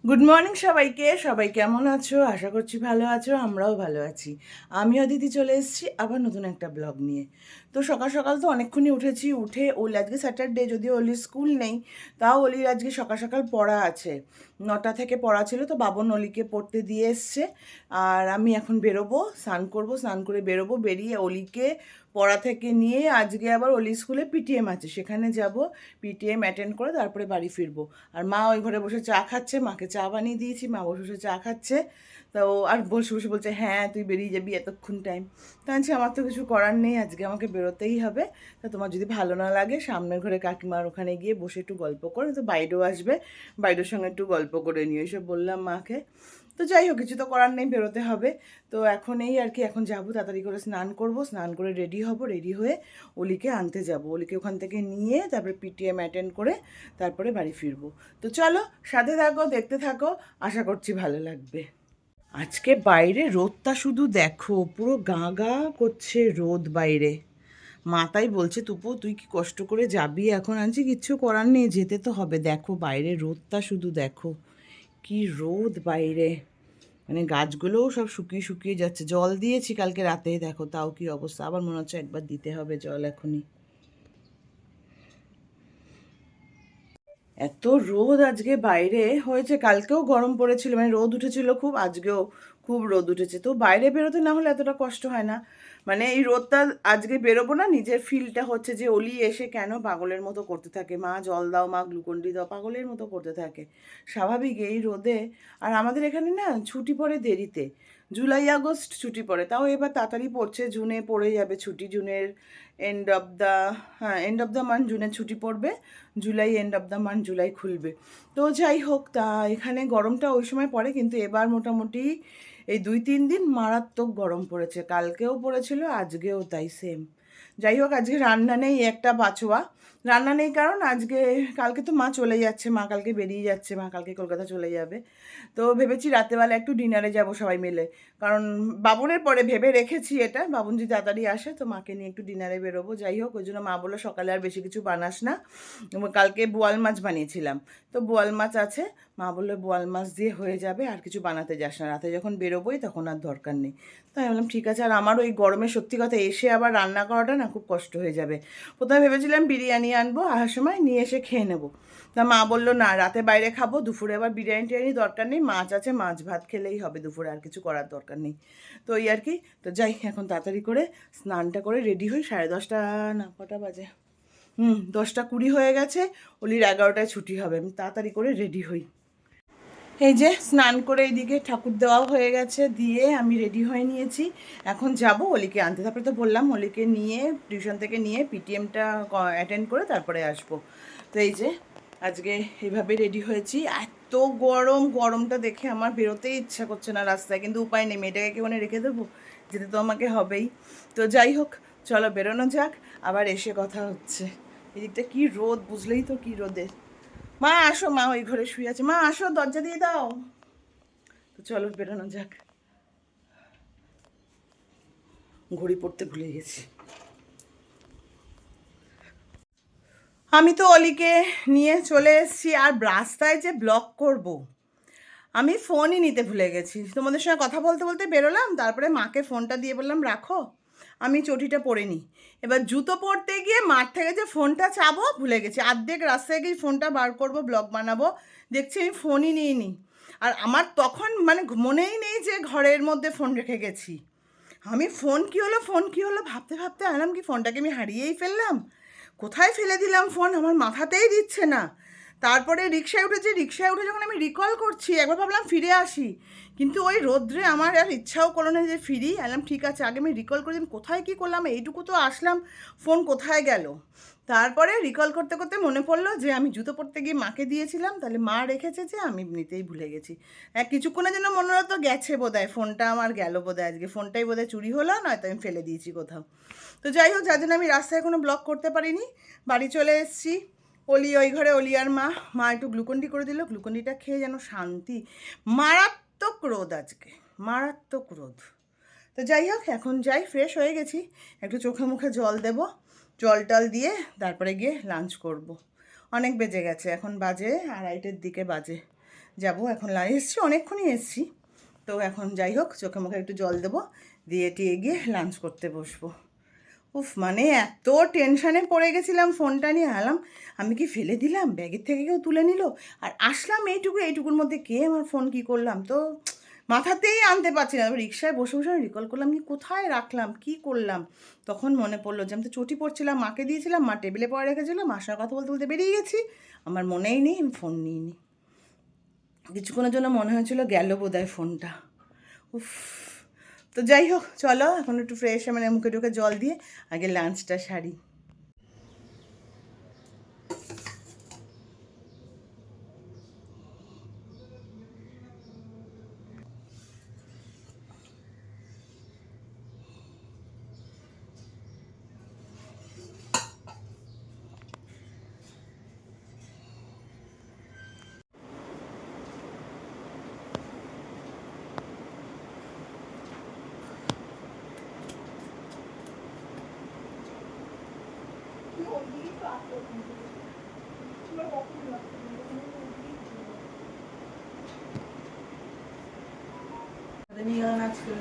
Good morning সবাইকে। সবাই কেমন আছো? আশা করছি ভালো আছো, আমরাও ভালো আছি। আমি অদিতি চলে এসেছি আবার নতুন একটা ব্লগ নিয়ে। তো সকাল সকাল তো অনেকক্ষণই উঠেছি। উঠে ওলি আজকে স্যাটারডে, যদিও অলির স্কুল নেই, তাও অলির আজকে সকাল সকাল পড়া আছে। 9টা থেকে পড়া ছিল, তো বাবন অলিকে পড়তে দিয়ে এসছে। আর আমি এখন বেরোবো, স্নান করবো, স্নান করে বেরোবো। বেরিয়ে অলিকে পড়া থেকে নিয়ে আজকে আবার অলি স্কুলে পিটিএম আছে, সেখানে যাব। পিটিএম অ্যাটেন্ড করে তারপরে বাড়ি ফিরবো। আর মা ওই ঘরে বসে চা খাচ্ছে, মাকে চা বানিয়ে দিয়েছি, মা বসে বসে চা খাচ্ছে। তো আর বসে বসে বলছে, হ্যাঁ তুই বেরিয়ে যাবি এতক্ষণ টাইম। তা আনছি আমার তো কিছু করার নেই, আজকে আমাকে বেরোতেই হবে। তা তোমার যদি ভালো না লাগে সামনের ঘরে কাকিমার ওখানে গিয়ে বসে একটু গল্প করে, তো বাইরেও আসবে, বাইরের সঙ্গে একটু গল্প করে নিও, এসব বললাম মাকে। তো যাই হোক, কিছু তো করার নেই, বেরোতে হবে। তো এখন এই আর কি, এখন যাবো, তাড়াতাড়ি করে স্নান করব, স্নান করে রেডি হব, রেডি হয়ে অলিকে আনতে যাব। অলিকে ওখান থেকে নিয়ে তারপরে পিটিএম অ্যাটেন্ড করে তারপরে বাড়ি ফিরবো। তো চলো, সাথে থাকো, দেখতে থাকো, আশা করছি ভালো লাগবে। আজকে বাইরে রোদটা শুধু দেখো, পুরো গা গা করছে রোদ বাইরে। মা তাই বলছে, তুপু তুই কি কষ্ট করে যাবি এখন? আনছি কিচ্ছু করার নেই, যেতে তো হবে। দেখো বাইরে রোদটা শুধু দেখো, কি রোদ বাইরে। মানে গাছগুলোও সব শুকিয়ে শুকিয়ে যাচ্ছে। জল দিয়েছি কালকে রাতে, দেখো তাও কি অবস্থা। আবার মনে হচ্ছে একবার দিতে হবে জল এখনই। এত রোদ আজকে বাইরে হয়েছে, কালকেও গরম পড়েছিল, মানে রোদ উঠেছিল খুব, আজকেও খুব রোদ উঠেছে। তো বাইরে বেরোতে না হলে এতটা কষ্ট হয় না। মানে এই রোদটা আজকে বেরোবো না, নিজের ফিলটা হচ্ছে যে অলি এসে কেন পাগলের মতো করতে থাকে, মা জল দাও, মা গ্লুকন্ডি দাও, পাগলের মতো করতে থাকে। স্বাভাবিক এই রোদে। আর আমাদের এখানে না ছুটি পড়ে দেরিতে, জুলাই আগস্ট ছুটি পড়ে, তাও এবার তাড়াতাড়ি পড়ছে, জুনে পড়ে যাবে ছুটি, জুনের এন্ড অফ দ্য, হ্যাঁ এন্ড অফ দ্য মান্থ জুনে ছুটি পড়বে, July end of the month July খুলবে। তো যাই হোক, তা এখানে গরমটা ওই সময় পড়ে, কিন্তু এবার মোটামুটি এই 2-3 দিন মারাত্মক গরম পড়েছে, কালকেও পড়েছিল, আজকেও তাই সেম। যাই হোক, আজকে রান্না নেই, একটা বাছোয়া। রান্না নেই কারণ আজকে, কালকে তো মা চলে যাচ্ছে, মা কালকে বেরিয়ে যাচ্ছে, মা কালকে কলকাতা চলে যাবে। তো ভেবেছি রাতেবেলা একটু ডিনারে যাব সবাই মিলে, কারণ বাবুনের পরে ভেবে রেখেছি এটা, বাবুন যদি তাড়াতাড়ি আসে তো মাকে নিয়ে একটু ডিনারে বেরোবো। যাই হোক, ওই জন্য মা বললো সকালে আর বেশি কিছু বানাস না। কালকে বোয়াল মাছ বানিয়েছিলাম, তো বোয়াল মাছ আছে, মা বললো বোয়াল মাছ দিয়ে হয়ে যাবে, আর কিছু বানাতে যাস না, রাতে যখন বেরোবোই তখন আর দরকার নেই। তাই আমি বললাম ঠিক আছে। আর আমার ওই গরমে সত্যি কথা এসে আবার রান্না করাটা না খুব কষ্ট হয়ে যাবে। প্রথমে ভেবেছিলাম বিরিয়ানি আনবো, আসার সময় নিয়ে এসে খেয়ে নেবো। তা মা বললো না, রাতে বাইরে খাবো, দুপুরে আবার বিরিয়ানি টিরিয়ানি দরকার নেই, মাছ আছে, মাছ ভাত খেলেই হবে দুপুরে, আর কিছু করার দরকার নেই। তো এই আর কি। তো যাই এখন তাড়াতাড়ি করে স্নানটা করে রেডি হই। 10:30, না কটা বাজে, 10টা 20 হয়ে গেছে। অলির 11টায় ছুটি হবে, আমি তাড়াতাড়ি করে রেডি হই। এই যে স্নান করে এইদিকে ঠাকুর দেওয়াও হয়ে গেছে, দিয়ে আমি রেডি হয়ে নিয়েছি। এখন যাব অলিকে আনতে, তারপরে তো বললাম অলিকে নিয়ে টিউশন থেকে নিয়ে পিটিএমটা অ্যাটেন্ড করে তারপরে আসবো। তো এই যে আজকে এইভাবে রেডি হয়েছি। এত গরম, গরমটা দেখে আমার বেরোতেই ইচ্ছা করছে না রাস্তায়, কিন্তু উপায় নেই, মেয়েটাকে কি মানে রেখে দেবো, যেতে তো আমাকে হবেই। তো যাই হোক, চলো বেরোনো যাক, আবার এসে কথা হচ্ছে। এদিকটা কি রোদ, বুঝলেই তো কি রোদের। মা আসো, মা ওই ঘরে শুয়ে আছে, মা আসো দরজা দিয়ে দাও। তো চলো বেরোনো যাক। ঘড়ি পড়তে ভুলে গেছি। আমি তো অলিকে নিয়ে চলে এসেছি, আর রাস্তায় যে ব্লক করব, আমি ফোনই নিতে ভুলে গেছি। তোমাদের সঙ্গে কথা বলতে বলতে বেরোলাম, তারপরে মাকে ফোনটা দিয়ে বললাম রাখো, আমি চটিটা পরে নিই। এবার জুতো পরতে গিয়ে মাঠ থেকে যে ফোনটা চাবো ভুলে গেছি, অর্ধেক রাস্তায় গিয়ে ফোনটা বার করবো, ব্লগ বানাবো, দেখছি আমি ফোনই নিইনি। আর আমার তখন মানে মনেই নেই যে ঘরের মধ্যে ফোন রেখে গেছি। আমি ফোন কী হলো, ফোন কী হলো ভাবতে ভাবতে আলাম কি ফোনটাকে আমি হারিয়েই ফেললাম। কোথায় ফেলে দিলাম ফোন, আমার মাথাতেই দিচ্ছে না। তারপরে রিক্সায় উঠেছি, রিক্সায় উঠে যখন আমি রিকল করছি, একবার ভাবলাম ফিরে আসি, কিন্তু ওই রোদ্রে আমার আর ইচ্ছাও করলো না যে ফিরি। আলাম ঠিক আছে, আগে আমি রিকল করি, আমি কোথায় কী করলাম, এইটুকু তো আসলাম, ফোন কোথায় গেল। তারপরে রিকল করতে করতে মনে পড়লো যে আমি জুতো পরতে গিয়ে মাকে দিয়েছিলাম, তাহলে মা রেখেছে, যে আমি নিতেই ভুলে গেছি। কিছুক্ষণের জন্য মনে হতো গেছে বোধহয়, ফোনটা আমার গেল বোধহয়, আজকে ফোনটাই বোধহয় চুরি হলো, নয়তো আমি ফেলে দিয়েছি কোথাও। তো যাই হোক, যার জন্য আমি রাস্তায় কোনো ব্লক করতে পারিনি। বাড়ি চলে এসেছি। অলি ওই ঘরে, অলি আর মা, মা একটু গ্লুকন্ডি করে দিল, গ্লুকন্ডিটা খেয়ে যেন শান্তি। মারাত্মক রোদ আজকে, মারাত্মক রোদ। তো যাই হোক, এখন যাই, ফ্রেশ হয়ে গেছি, একটু চোখে মুখে জল দেব, জল টল দিয়ে তারপরে গিয়ে লাঞ্চ করব। অনেক বেজে গেছে, এখন বাজে 2:30 দিকে বাজে। যাবো এখন এসছি, অনেকক্ষণই এসছি। তো এখন যাই হোক, চোখে মুখে একটু জল দেবো, দিয়ে টিয়ে গিয়ে লাঞ্চ করতে বসবো। উফ, মানে এত টেনশানে পড়ে গেছিলাম, ফোনটা নিয়ে আলাম আমি কি ফেলে দিলাম, ব্যাগের থেকে কেউ তুলে নিল, আর আসলাম এইটুকুর মধ্যে কে আমার ফোন কি করলাম, তো মাথাতেই আনতে পারছি না। রিক্সায় বসে বসে আমি রিকল করলাম কি কোথায় রাখলাম, কি করলাম। তখন মনে পড়লো যে আমি তো চটি পড়ছিলাম, মাকে দিয়েছিলাম, মা টেবিলে পড়ে রেখেছিলো, মার সঙ্গে কথা বলতে বলতে বেরিয়ে গেছি, আমার মনেই নেই আমি ফোন নিইনি। কিছুক্ষণের জন্য মনে হয়েছিল গেল বোধহয় ফোনটা। উফ, তো যাই হোক, চলো এখন একটু ফ্রেশ, মানে মুখে টুখে জল দিয়ে আগে লাঞ্চটা সারি।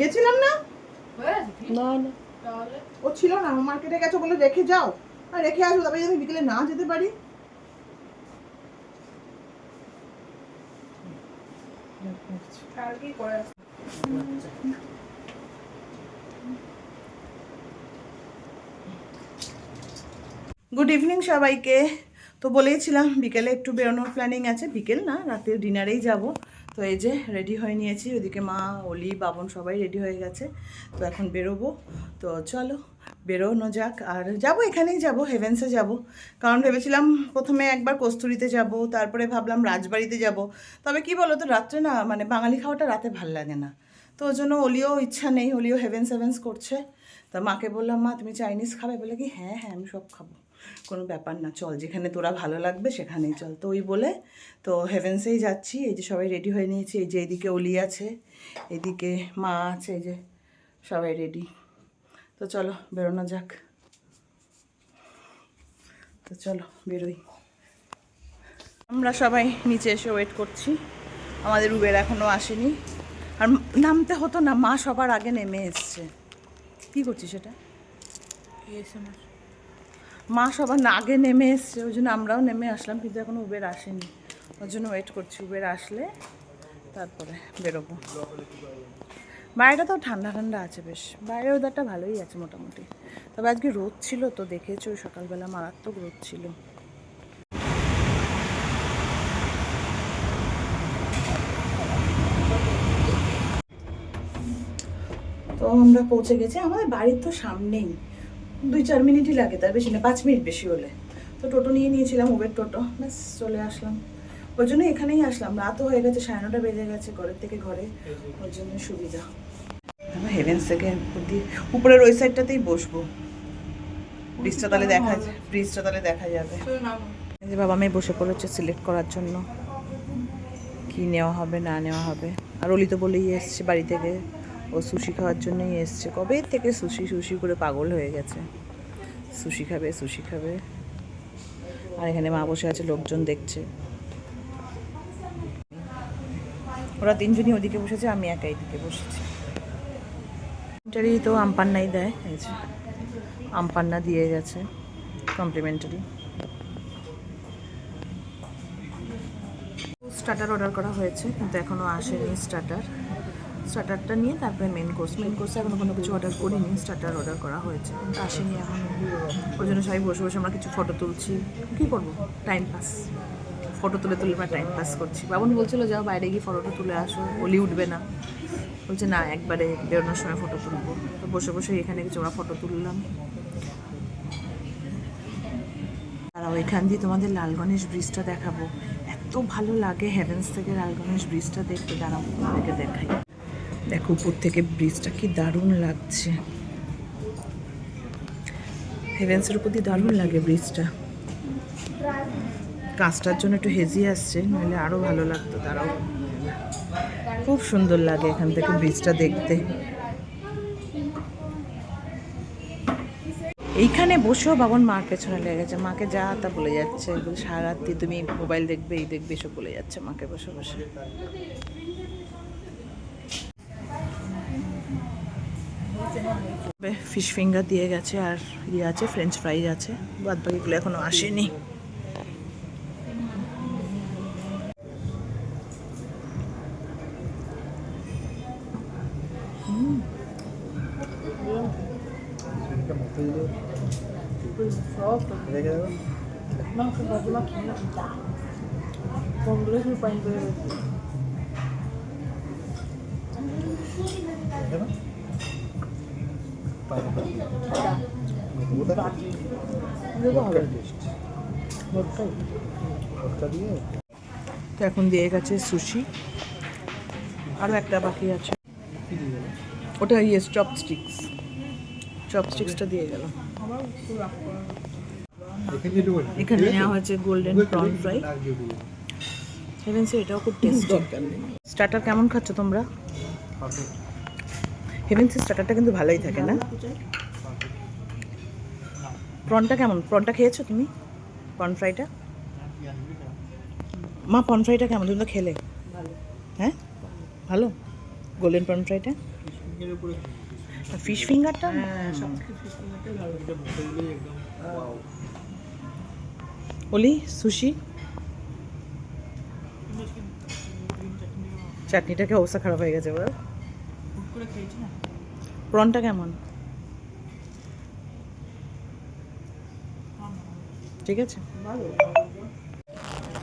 গেছিলাম না, না না ও ছিল না, মার্কেটে গেছো বলে রেখে যাও, আর রেখে আসবো, তবে যদি বিকেলে না যেতে পারি। গুড ইভিনিং সবাইকে। তো বলেইছিলাম বিকেলে একটু বেরোনোর প্ল্যানিং আছে, বিকেল না রাতের ডিনারেই যাব। তো এই যে রেডি হয়ে নিয়েছি, ওইদিকে মা, অলি, বাবন সবাই রেডি হয়ে গেছে। তো এখন বেরোবো, তো চলো বেরোনো যাক। আর যাব, এখানেই যাব, হেভেন্সে যাব। কারণ ভেবেছিলাম প্রথমে একবার কস্তুরিতে যাব, তারপরে ভাবলাম রাজবাড়িতে যাব। তবে কি বলো তো, রাত্রে না মানে বাঙালি খাওয়াটা রাতে ভাল লাগে না, তো ওই জন্য অলিও ইচ্ছা নেই, অলিও হেভেন্স করছে। তা মাকে বললাম, মা তুমি চাইনিজ খাবে? বলে কি হ্যাঁ হ্যাঁ আমি সব খাবো, কোনো ব্যাপার না, চল যেখানে তোরা ভালো লাগবে সেখানেই চল। তো ওই বলে তো হেভেন্সেই যাচ্ছি। এই যে সবাই রেডি হয়ে নিয়েছি, এই যে এইদিকে অলি আছে, এদিকে মা আছে, এই যে সবাই রেডি। তো চলো বেরোনো যাক, তো চলো বেরোই। আমরা সবাই নিচে এসে ওয়েট করছি, আমাদের উবের এখনও আসেনি। আর নামতে হতো না, মা সবার আগে নেমে এসছে। কী করছিস সেটা? মা সবার আগে নেমে এসছে, ওই জন্য আমরাও নেমে আসলাম, কিন্তু এখনও উবের আসেনি, ওই জন্য ওয়েট করছি। উবের আসলে তারপরে বেরোবো। বাইরেটা তো ঠান্ডা ঠান্ডা আছে বেশ, বাইরে ওয়েদারটা ভালোই আছে মোটামুটি। তবে আজকে রোদ ছিল, তো দেখেছো সকালবেলা মারাত্মক রোদ ছিল। তো আমরা পৌঁছে গেছি, আমাদের বাড়ির তো সামনেই, 2-4 মিনিটই লাগে, তার বেশি না, 5 মিনিট বেশি হলে। তো টোটো নিয়ে নিয়েছিলাম, উবের টোটো, ব্যাস চলে আসলাম। ওই জন্য এখানেই আসলাম, রাতও হয়ে গেছে, 9:30 বেজে গেছে, ঘরের থেকে ঘরে, ওই জন্য সুবিধা। আমরা হেভেন্স থেকে উপরের ওই সাইডটাতেই বসবো, ব্রিজটা তাহলে দেখা যাবে। এই যে বাবা মেয়ে বসে পড়েছে সিলেক্ট করার জন্য কি নেওয়া হবে না নেওয়া হবে। আর অলি তো বলেই এসছে বাড়ি থেকে, ও সুশি খাওয়ার জন্যই এসছে, কবে থেকে সুশি করে পাগল হয়ে গেছে, সুশি খাবে। আর এখানে মা বসে আছে, লোকজন দেখছে। ওরা 3জনই ওদিকে বসেছে, আমি একা এইদিকে বসেছি। কমপ্লিমেন্টারি তো আমপান্নাই দেয়, এই যে আমপান্না দিয়ে গেছে কমপ্লিমেন্টারি। স্টার্টার অর্ডার করা হয়েছে, কিন্তু এখনও আসেনি স্টার্টারটা নিয়ে তারপরে মেন কোর্সে এখনও কোনো কিছু অর্ডার করিনি, স্টার্টার অর্ডার করা হয়েছে কিন্তু আসেনি এখনও। ওই জন্য সবাই বসে বসে আমরা কিছু ফটো তুলছি, কী করবো, টাইম পাস, ফটো তুলে আমরা টাইম পাস করছি। বাবন বলছিল যাও বাইরে গিয়ে ফটোটা তুলে আসো, অলি উঠবে না, বলছে না একবারে বেরোনোর সময় ফটো তুলবো। তো বসে বসে এখানে কিছু আমরা ফটো তুললাম। আর ওইখান দিয়ে তোমাদের লাল গণেশ ব্রিজটা দেখাবো, এত ভালো লাগে হেভেন্স থেকে লাল গণেশ ব্রিজটা দেখতে। দাঁড়াও তোমাদেরকে দেখাই, দেখো উপর থেকে ব্রিজটা কি দারুণ লাগছে, হেভেন্সের উপর দিয়ে দারুণ লাগে ব্রিজটা। কাজটার জন্য একটু হেজি আসছে, নইলে আরও ভালো লাগতো। দাঁড়াও, খুব সুন্দর লাগে এখান থেকে ব্রিজটা দেখতে। এইখানে বসেও বাবন মার পেছনে লেগে গেছে, মাকে যা তা বলে যাচ্ছে, সারা রাত্রি তুমি মোবাইল দেখবে, এই দেখবে, এসব বলে যাচ্ছে মাকে বসে বসে। ফিশ ফিঙ্গার দিয়ে গেছে, আর ইয়ে আছে, ফ্রেঞ্চ ফ্রাইজ আছে, বাদ বাকিগুলো এখনো আসেনি। তো এখন দিয়ে গেছে সুশি, আরও একটা বাকি আছে, ওটা ইয়ে চপস্টিক্সটা দিয়ে গেল। এখানে নেওয়া হয়েছে গোল্ডেন প্রন ফ্রাই। হেভেন্সে এটাও খুব টেস্টি। স্টার্টার কেমন খাচ্ছ তোমরা? হেভেন্সের স্টার্টারটা কিন্তু ভালোই থাকে না? প্রনটা কেমন? প্রনটা খেয়েছো তুমি? প্রন ফ্রাইটা? মা প্রন ফ্রাইটা কেমন? তুমি তো খেলে। হ্যাঁ, ভালো গোল্ডেন প্রন ফ্রাইটা। ফিশ ফিঙ্গারটা ওলি সুশি চাটনিটাকে অবস্থা খারাপ হয়ে গেছে এবার। প্রনটা কেমন? ঠিক আছে,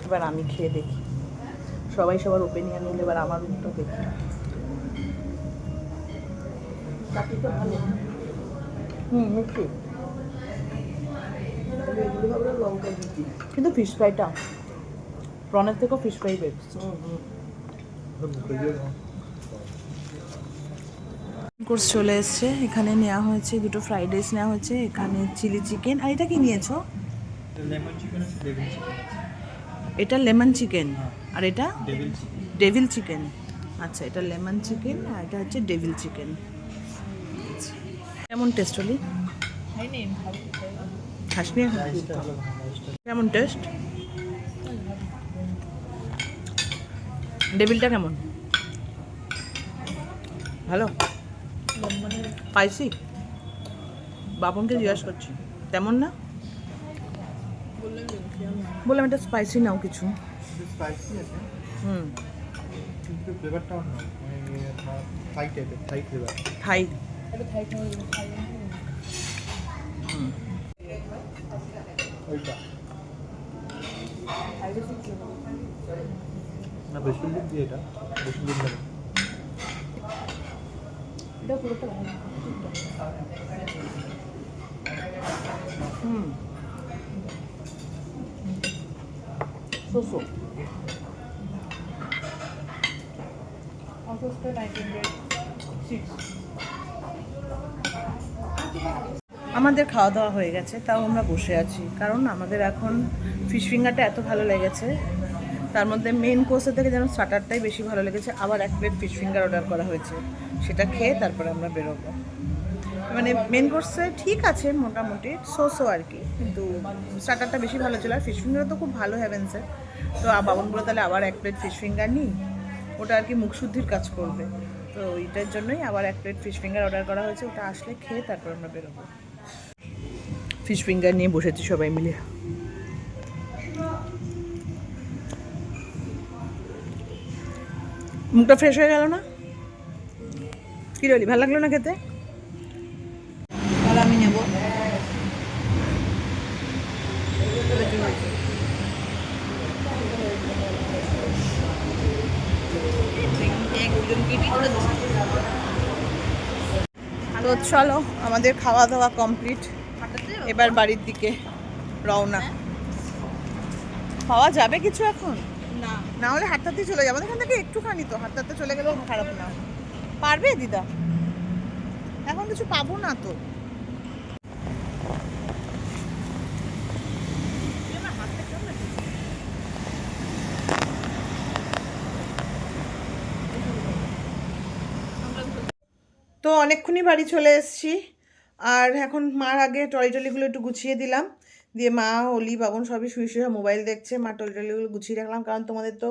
এবার আমি খেয়ে দেখি, সবাই সবার ওপিনিয়ন নিলে এবার আমার মুখটা দেখি। মিষ্টি, কিন্তু ফিশ ফ্রাইটা প্রনের থেকেও ফিশ ফ্রাই বেস্ট। কোর্স চলে এসছে, এখানে নেওয়া হয়েছে দুটো ফ্রাইড রাইস নেওয়া হয়েছে, এখানে চিলি চিকেন, আর এটা কি নিয়েছো? এটা লেমন চিকেন, আর এটা ডেভিল চিকেন। আচ্ছা, এটা লেমন চিকেন আর এটা হচ্ছে ডেভিল চিকেন। কেমন টেস্ট হলি? খাসনি? কেমন টেস্ট? ডেভিলটা কেমন? ভালো? স্পাইসি? বাপনকে জিজ্ঞাসা করছি, তেমন না? বললাম এটা স্পাইসি নাও কিছু। থাই। আমাদের খাওয়া দাওয়া হয়ে গেছে, তাও আমরা বসে আছি, কারণ আমাদের এখন ফিশ ফিঙ্গারটা এত ভালো লেগেছে, তার মধ্যে মেন কোর্সের থেকে যেন স্টার্টারটাই বেশি ভালো লেগেছে। আবার এক প্লেট ফিশ ফিঙ্গার অর্ডার করা হয়েছে, সেটা খেয়ে তারপরে আমরা বেরোবো। মানে মেন কোর্সে ঠিক আছে মোটামুটি, সো আর কি, কিন্তু স্টার্টারটা বেশি ভালো ছিল। আর ফিশ ফিঙ্গারও তো খুব ভালো হেভেন্সের। তো বাবন বলে তাহলে আবার এক প্লেট ফিশ ফিঙ্গার নিই, ওটা আর কি মুখ শুদ্ধির কাজ করবে। তো ওইটার জন্যই আবার এক প্লেট ফিশ ফিঙ্গার অর্ডার করা হয়েছে, ওটা আসলে খেয়ে তারপর আমরা বেরোবো। ফিশ ফিঙ্গার নিয়ে বসেছি সবাই মিলে। মুখটা ফ্রেশ হয়ে গেল না? কি রইলি, ভালো লাগলো না খেতে? আমি নেব। তো চলো, আমাদের খাওয়া দাওয়া কমপ্লিট, এবার বাড়ির দিকে রওনা। পাওয়া যাবে কিছু এখন? না হলে হাঁটতে চলে যাবো, এখান থেকে একটুখানি তো, হাঁটতে চলে গেলেও খারাপ না। পারবে দিদা? এখন কিছু পাবো না তো। তো অনেকক্ষণই বাড়ি চলে এসেছি, আর এখন মার আগে টলিগুলো একটু গুছিয়ে দিলাম, দিয়ে মা অলি বাবন সবই শুয়ে শুয়ে মোবাইল দেখছে, মা টলিগুলো গুছিয়ে রাখলাম। কারণ তোমাদের তো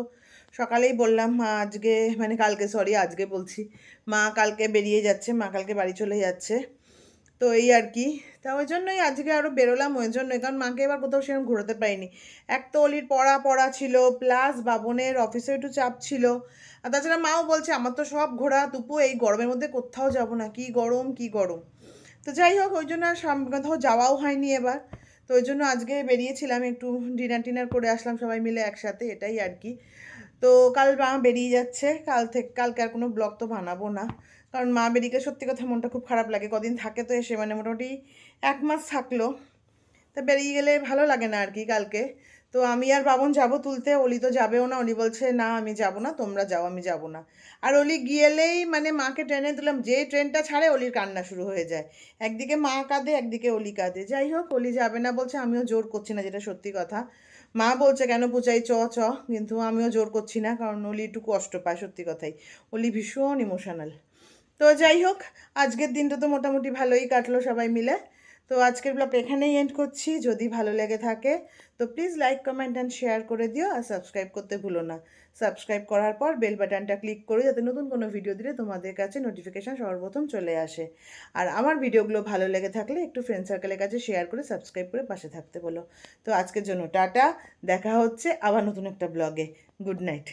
সকালেই বললাম মা আজকে, মানে কালকে, সরি আজকে বলছি, মা কালকে বেরিয়ে যাচ্ছে, মা কালকে বাড়ি চলে যাচ্ছে। তো এই আর কি, তা ওই জন্যই আজকে আরও বেরোলাম, ওই জন্যই, কারণ মাকে এবার কোথাও সেরকম ঘোরাতে পারিনি। এক তো অলির পড়া ছিল, প্লাস বাবনের অফিসে একটু চাপ ছিল, আর তাছাড়া মাও বলছে আমার তো সব ঘোরা তুপু, এই গরমের মধ্যে কোথাও যাব না, কি গরম কি গরম। তো যাই হোক, ওই জন্য আর কোথাও যাওয়াও হয়নি এবার। তো ওই জন্য আজকে বেরিয়েছিলাম, একটু ডিনার করে আসলাম সবাই মিলে একসাথে, এটাই আর কি। তো কাল মা বেরিয়ে যাচ্ছে, কালকে আর কোনো ব্লগ তো বানাবো না, কারণ মা বেরিয়ে গেলে সত্যি কথা মনটা খুব খারাপ লাগে। কদিন থাকে তো এসে, মানে মোটামুটি 1 মাস থাকলো, তা বেরিয়ে গেলে ভালো লাগে না আর কি। কালকে তো আমি আর বাবন যাব তুলতে, অলি তো যাবেও না, অলি বলছে না আমি যাব না, তোমরা যাও, আমি যাব না। আর অলি গিয়েলেই মানে মাকে ট্রেনে দিলাম, যে ট্রেনটা ছাড়ে অলির কান্না শুরু হয়ে যায়, একদিকে মা কাঁদে একদিকে অলি কাঁদে। যাই হোক, অলি যাবে না বলছে, আমিও জোর করছি না, যেটা সত্যি কথা। মা বলছে কেন পুচাই চ চ, কিন্তু আমিও জোর করছি না, কারণ অলি একটু কষ্ট পায়, সত্যি কথাই, অলি ভীষণ ইমোশনাল। তো যাই হোক, আজকের দিনটা তো মোটামুটি ভালোই কাটলো সবাই মিলে। তো আজকের ব্লগ এখানেই এন্ড করছি, যদি ভালো লেগে থাকে তো please like comment and share করে দিও, আর সাবস্ক্রাইব করতে ভুলো না। সাবস্ক্রাইব করার পর বেল বাটনটা ক্লিক করো, যাতে নতুন কোনো ভিডিও দিলে তোমাদের কাছে নোটিফিকেশান সর্বপ্রথম চলে আসে। আর আমার ভিডিওগুলো ভালো লেগে থাকলে একটু ফ্রেন্ড সার্কেলের কাছে শেয়ার করে সাবস্ক্রাইব করে পাশে থাকতে বলো। তো আজকের জন্য টাটা, দেখা হচ্ছে আবার নতুন একটা ব্লগে। Good night.